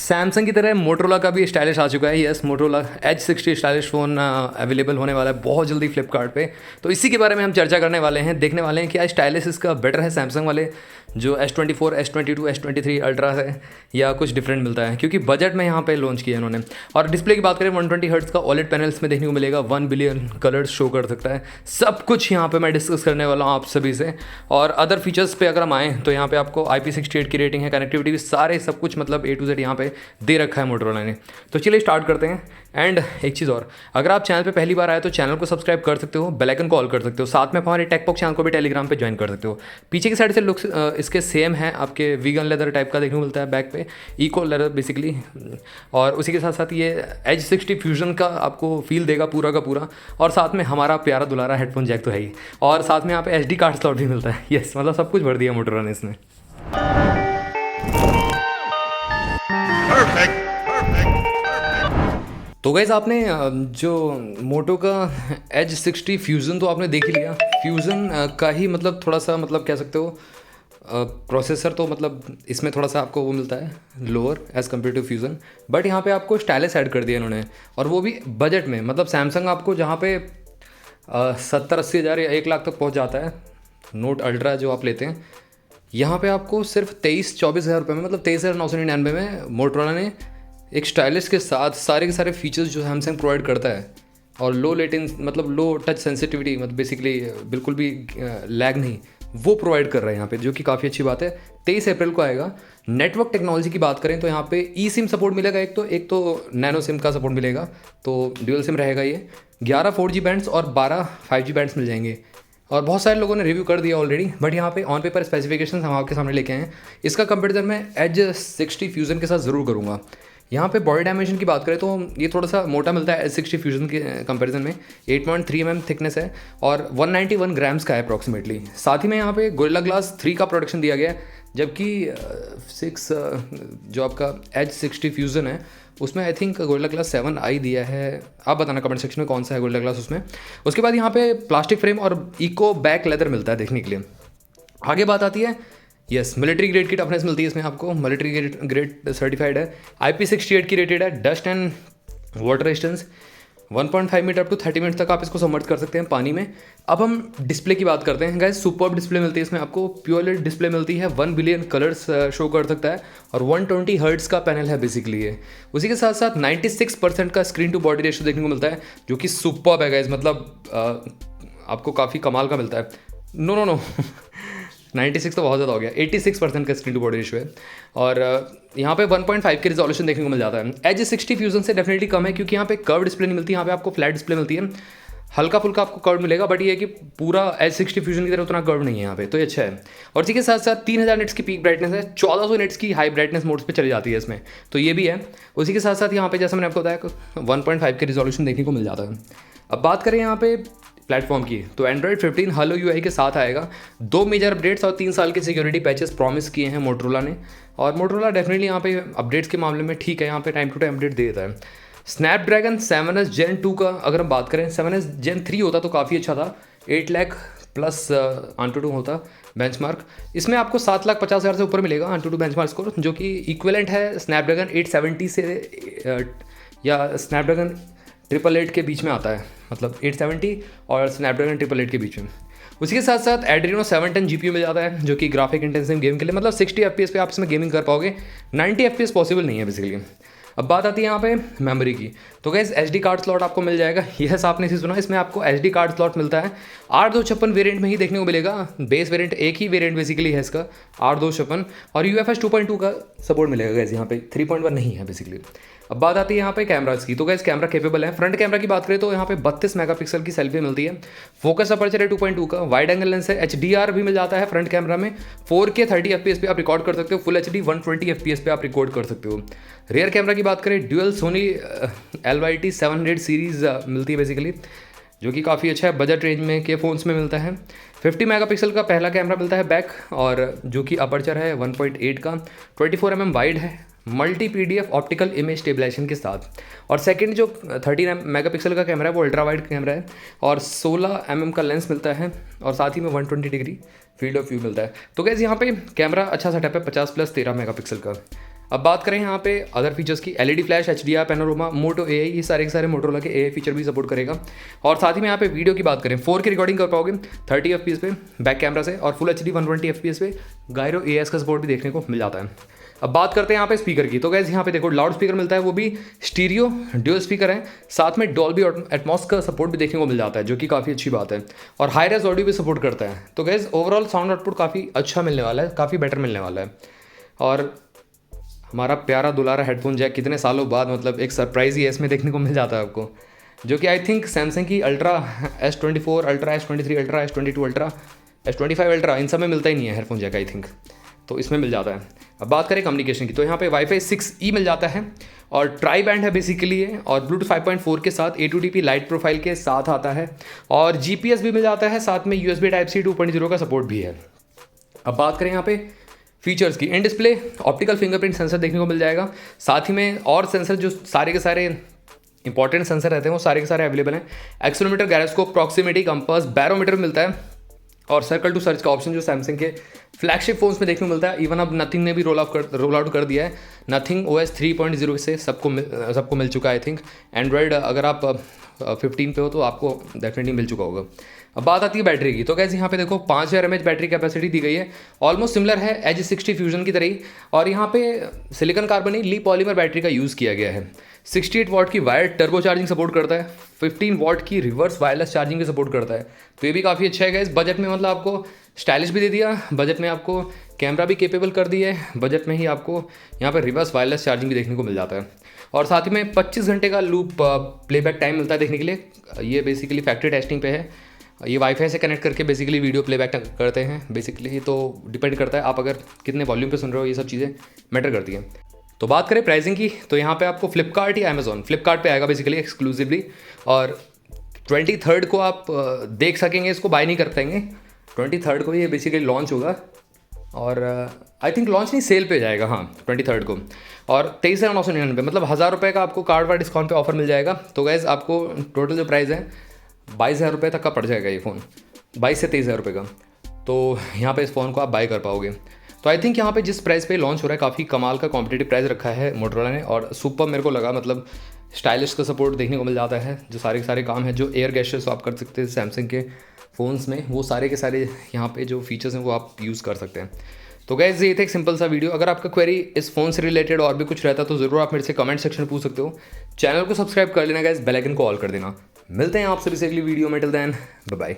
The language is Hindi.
सैमसंग की तरह मोटरोला का भी स्टाइलिश आ चुका है। Yes, Motorola H60 stylish phone available होने वाला है बहुत जल्दी फ्लिपकार्ट पे। तो इसी के बारे में हम चर्चा करने वाले हैं, देखने वाले हैं क्या स्टाइलिश इसका बेटर है सैमसंग वाले जो S24, S22, S23 अल्ट्रा है, या कुछ डिफरेंट मिलता है, क्योंकि बजट में यहाँ पे लॉन्च किया है इन्होंने। और डिस्प्ले की बात करें 120 हर्ट्ज़ का OLED पैनल इसमें देखने को मिलेगा, 1 बिलियन कलर्स शो कर सकता है। सब कुछ यहाँ पे मैं डिस्कस करने वाला हूँ आप सभी से। और अदर फीचर्स पे अगर हम आएँ तो यहाँ पे आपको IP68 की रेटिंग है, कनेक्टिविटी भी सारे सब कुछ मतलब A to Z यहाँ पे दे रखा है मोटरोला ने। तो चलिए स्टार्ट करते हैं। एंड एक चीज़ और, अगर आप चैनल पे पहली बार आए तो चैनल को सब्सक्राइब कर सकते हो, बेल आइकन कॉल कर सकते हो, साथ में हमारे टेकपॉक चैनल को भी टेलीग्राम पे ज्वाइन कर सकते हो। पीछे की साइड से लुक्स इसके सेम है, आपके वीगन लेदर टाइप का देखने को मिलता है, बैक पे इको लेदर बेसिकली। और उसी के साथ साथ ये H60 फ्यूजन का आपको फील देगा पूरा का पूरा। और साथ में हमारा प्यारा दुलारा हेडफोन जैक तो है ही, और साथ में यहाँ पे SD कार्ड स्लॉट भी मिलता है। यस, मतलब सब कुछ भर दिया मोटरोला ने इसमें। तो गाइस आपने जो मोटो का H60 फ्यूज़न तो आपने देख ही लिया। फ्यूज़न का ही मतलब थोड़ा सा मतलब कह सकते हो प्रोसेसर तो मतलब इसमें थोड़ा सा आपको वो मिलता है lower as compare to fusion, but यहाँ पे आपको स्टाइलिश ऐड कर दिया इन्होंने, और वो भी बजट में। मतलब सैमसंग आपको जहाँ पे 70-80 हज़ार या 1 लाख तक पहुँच जाता है नोट अल्ट्रा जो आप लेते हैं, यहाँ पे आपको सिर्फ 23-24 हज़ार रुपये में, मतलब 23,999 में मोटरोला ने एक स्टाइलिश के साथ सारे के सारे फीचर्स जो सैमसंग प्रोवाइड करता है, और लो लेटेंस मतलब लो टच सेंसिटिविटी, मतलब बेसिकली बिल्कुल भी लैग नहीं, वो प्रोवाइड कर रहा है यहाँ पे, जो कि काफ़ी अच्छी बात है। 23 अप्रैल को आएगा। नेटवर्क टेक्नोलॉजी की बात करें तो यहाँ पे ई सिम सपोर्ट मिलेगा, एक तो नैनो सिम का सपोर्ट मिलेगा, तो ड्यूअल सिम रहेगा ये। 11 4G बैंड्स और 12 5G बैंड्स मिल जाएंगे। और बहुत सारे लोगों ने रिव्यू कर दिया ऑलरेडी, बट यहाँ पे ऑन पेपर स्पेसिफिकेशंस हम आपके सामने लेके आए हैं। इसका कंपेरिजन मैं H60 फ्यूज़न के साथ ज़रूर करूँगा। यहाँ पे बॉडी डायमेंशन की बात करें तो ये थोड़ा सा मोटा मिलता है H60 फ्यूज़न के कंपैरिजन में। 8.3 mm थिकनेस है और 191 ग्राम्स का है अप्रॉक्सीमेटली। साथ ही में यहाँ पे गोरिल्ला ग्लास 3 का प्रोडक्शन दिया गया है, जबकि 6 जो आपका H60 फ्यूज़न है उसमें I think gorilla glass 7i दिया है। आप बताना कमेंट सेक्शन में कौन सा है गोरिल्ला ग्लास उसमें। उसके बाद यहाँ पे प्लास्टिक फ्रेम और इको बैक लेदर मिलता है देखने के लिए। आगे बात आती है, यस, मिलिट्री ग्रेड की टफनेस मिलती है इसमें आपको, मिलिट्री ग्रेड सर्टिफाइड है, IP68 की रेटेड है, dust and water resistance 1.5 metre up to 30 minute तक आप इसको सबमर्ज कर सकते हैं पानी में। अब हम डिस्प्ले की बात करते हैं गाइस। सुपर्ब डिस्प्ले मिलती है इसमें आपको, प्योर डिस्प्ले मिलती है, 1 बिलियन कलर्स शो कर सकता है, और 120 हर्ट्ज़ का पैनल है बेसिकली ये। उसी के साथ साथ 96% का स्क्रीन टू बॉडी रेशियो देखने को मिलता है, जो कि सुपर्ब है गाइस, मतलब आपको काफ़ी कमाल का मिलता है। नो 96 तो बहुत ज़्यादा हो गया, 86% का स्क्रीन टू बॉडी रेशियो है। और यहाँ पे 1.5 के रिजोल्यूशन देखने को मिल जाता है। H60 फ्यूज़न से डेफिनेटली कम है, क्योंकि यहाँ पे कर्व डिस्प्ले नहीं मिलती, यहाँ पे आपको फ्लैट डिस्प्ले मिलती है। हल्का फुल्का आपको कर्व मिलेगा, बट ये है कि पूरा H60 फ्यूज़न की तरह उतना कर्व नहीं है यहाँ पे, तो ये अच्छा है। और इसी के साथ साथ 3000 निट्स की पीक ब्राइटनेस है, 1400 निट्स की हाई ब्राइटनेस मोड्स पे चली जाती है इसमें, तो ये भी है। उसी के साथ साथ यहाँ पे जैसा मैंने आपको बताया 1.5 के रिजोल्यूशन देखने को मिल जाता है। अब बात करें यहाँ पे प्लेटफॉर्म की, तो एंड्रॉइड 15 हेलो UI के साथ आएगा। 2 मेजर अपडेट्स और 3 साल के सिक्योरिटी पैचेस प्रॉमिस किए हैं मोटरोला ने, और मोटरोला डेफिनेटली यहाँ पे अपडेट्स के मामले में ठीक है, यहाँ पे टाइम टू टाइम अपडेट दे देता है। स्नैपड्रैगन 7S Gen 2 का अगर हम बात करें, 7S Gen 3 होता तो काफ़ी अच्छा था, 8 लाख प्लस AnTuTu होता बेंचमार्क। इसमें आपको 7,50,000 से ऊपर मिलेगा AnTuTu बेंचमार्क स्कोर, जो कि इक्विवेलेंट है स्नैपड्रैगन 870 से या स्नैपड्रैगन 888 के बीच में आता है, मतलब 870 और स्नैपड्रैगन 888 के बीच में। उसी के साथ साथ एड्रीनो 710 GPU मिल जाता है, जो कि ग्राफिक इंटेंसिव गेम के लिए, मतलब 60 FPS पे आप इसमें गेमिंग कर पाओगे, 90 FPS पॉसिबल नहीं है बेसिकली। अब बात आती है यहाँ पे मेमोरी की, तो गैस SD कार्ड स्लॉट आपको मिल जाएगा। यस, आपने इसे सुना, इसमें आपको SD कार्ड स्लॉट मिलता है। 8/256 वेरिएंट में ही देखने को मिलेगा, बेस वेरिएंट एक ही वेरिएंट बेसिकली है इसका 8/256, और UFS 2.2 का सपोर्ट मिलेगा गैस, यहाँ पे 3.1 नहीं है बेसिकली। अब बात आती है यहाँ पे कैमरास की, तो गैस कैमरा कैपेबल है। फ्रंट कैमरा की बात करें तो यहाँ पे 32 मेगापिक्सल की सेल्फी मिलती है, फोकस अपर्चर है 2.2 का, वाइड एंगल लेंस है, HDR भी मिल जाता है फ्रंट कैमरा में, 4K 30 FPS पे आप रिकॉर्ड कर सकते हो, फुल HD 120 FPS पे आप रिकॉर्ड कर सकते हो। रियर कैमरा की बात करें, ड्यूअल सोनी LYT 700 सीरीज़ मिलती है बेसिकली, जो कि काफ़ी अच्छा है, बजट रेंज में के फ़ोन्स में मिलता है। 50 मेगापिक्सल का पहला कैमरा मिलता है बैक, और जो कि अपर्चर है 1.8 का, 24 mm वाइड है, multi PDF optical image stabilisation के साथ। और सेकंड जो 30 मेगापिक्सल का कैमरा है वो अल्ट्रा वाइड कैमरा है, और 16 mm का लेंस मिलता है, और साथ ही में 120 डिग्री फील्ड ऑफ व्यू मिलता है। तो गैस यहाँ पे कैमरा अच्छा सेटअप है, 50 + 13 मेगापिक्सल का। अब बात करें यहाँ पे अदर फीचर्स की, एलईडी फ्लैश, HDR, पैनोरामा, मोटो AI, ये सारे के सारे मोटोरोला के AI फीचर भी सपोर्ट करेगा। और साथ ही में यहाँ पे वीडियो की बात करें 4K रिकॉर्डिंग कर पाओगे 30 FPS पे बैक कैमरा से, और फुल HD 120 FPS पे गायरो AS का सपोर्ट भी देखने को मिल जाता है। अब बात करते हैं यहाँ पे स्पीकर की, तो गैस यहाँ पे देखो लाउड स्पीकर मिलता है, वो भी स्टीरियो ड्यूअल स्पीकर है, साथ में डॉल्बी एटमॉस का सपोर्ट भी देखने को मिल जाता है, जो कि काफ़ी अच्छी बात है, और हाई रेज ऑडियो भी सपोर्ट करता है। तो गैस ओवरऑल साउंड आउटपुट काफ़ी अच्छा मिलने वाला है, काफ़ी बेटर मिलने वाला है। और हमारा प्यारा दुलारा हेडफोन जैक कितने सालों बाद मतलब एक सरप्राइज ही इसमें देखने को मिल जाता है आपको, जो कि आई थिंक सैमसंग की ultra S24 ultra, S23 ultra, S22 ultra, S25 ultra, इन सब में मिलता ही नहीं है हेडफोन जैक आई थिंक, तो इसमें मिल जाता है। अब बात करें कम्युनिकेशन की, तो यहाँ पे Wi-Fi 6E मिल जाता है, और ट्राई बैंड है बेसिकली ये, और Bluetooth 5.4 के साथ A2DP लाइट प्रोफाइल के साथ आता है, और GPS भी मिल जाता है, साथ में USB Type-C 2.0 का सपोर्ट भी है। अब बात करें यहाँ पे फीचर्स की, in display optical fingerprint sensor देखने को मिल जाएगा, साथ ही में और सेंसर जो सारे के सारे इंपॉर्टेंट सेंसर रहते हैं वो सारे के सारे अवेलेबल हैं। Accelerometer, gyroscope, proximity, compass, barometer मिलता है, और सर्कल टू सर्च का ऑप्शन जो सैमसंग के फ्लैगशिप फोन्स में देखने को मिलता है। इवन अब नथिंग ने भी रोल आउट कर दिया है, नथिंग OS 3.0 से सबको मिल चुका है आई थिंक। एंड्रॉयड अगर आप 15 पे हो तो आपको डेफिनेटली मिल चुका होगा। अब बात आती है बैटरी की, तो कैसे यहाँ पे देखो 5000 mAh बैटरी कैपेसिटी दी गई है, ऑलमोस्ट सिमिलर है एज 60 फ्यूजन की तरह ही, और यहाँ पे सिलिकॉन कार्बोनेट ली पॉलीमर बैटरी का यूज़ किया गया है। 68 वाट की वायर्ड टर्बो चार्जिंग सपोर्ट करता है, 15 वाट की रिवर्स वायरलेस चार्जिंग की सपोर्ट करता है, तो ये भी काफ़ी अच्छा है। इस बजट में मतलब आपको स्टाइलिश भी दे दिया, बजट में आपको कैमरा भी केपेबल कर दिया है, बजट में ही आपको यहाँ पर रिवर्स वायरलेस चार्जिंग भी देखने को मिल जाता है, और साथ ही में 25 घंटे का लूप प्लेबैक टाइम मिलता है देखने के लिए। ये बेसिकली फैक्ट्री टेस्टिंग पे है, ये वाईफाई से कनेक्ट करके बेसिकली वीडियो प्लेबैक करते हैं बेसिकली, तो डिपेंड करता है आप अगर कितने वॉल्यूम पे सुन रहे हो, ये सब चीज़ें मैटर करती हैं। तो बात करें प्राइसिंग की, तो यहाँ पे आपको फ्लिपकार्ट या अमेजोन, फ्लिपकार्ट पे आएगा बेसिकली एक्सक्लूसिवली, और 23 को आप देख सकेंगे, इसको बाय नहीं कर पाएंगे। 23 को ये बेसिकली लॉन्च होगा, और आई थिंक लॉन्च नहीं सेल पे जाएगा, हाँ 23 को, और 23,999 मतलब 1000 रुपये का आपको कार्ड वार्ड डिस्काउंट पे ऑफर मिल जाएगा। तो गैस आपको टोटल जो प्राइस है 22,000 रुपये तक का पड़ जाएगा ये फ़ोन, 22 से 23,000 रुपये का, तो यहाँ पे इस फ़ोन को आप बाय कर पाओगे। तो आई थिंक यहाँ पे जिस प्राइस पे लॉन्च हो रहा है काफ़ी कमाल का कॉम्पिटिटिव प्राइस रखा है मोटोरोला ने, और सुपर मेरे को लगा, मतलब स्टाइलिश का सपोर्ट देखने को मिल जाता है, जो सारे के सारे काम है जो एयर गेस्चर्स आप कर सकते हैं सैमसंग के फ़ोन्स में, वो सारे के सारे यहाँ पे जो फीचर्स हैं वो आप यूज़ कर सकते हैं। तो गाइस ये था एक सिंपल सा वीडियो। अगर आपका क्वेरी इस फ़ोन से रिलेटेड और भी कुछ रहता तो ज़रूर आप मेरे से कमेंट सेक्शन में पूछ सकते हो। चैनल को सब्सक्राइब कर लेना गाइस, बेल आइकन को ऑल कर देना। मिलते हैं आपसे अगली वीडियो में, टिल देन बाय बाय।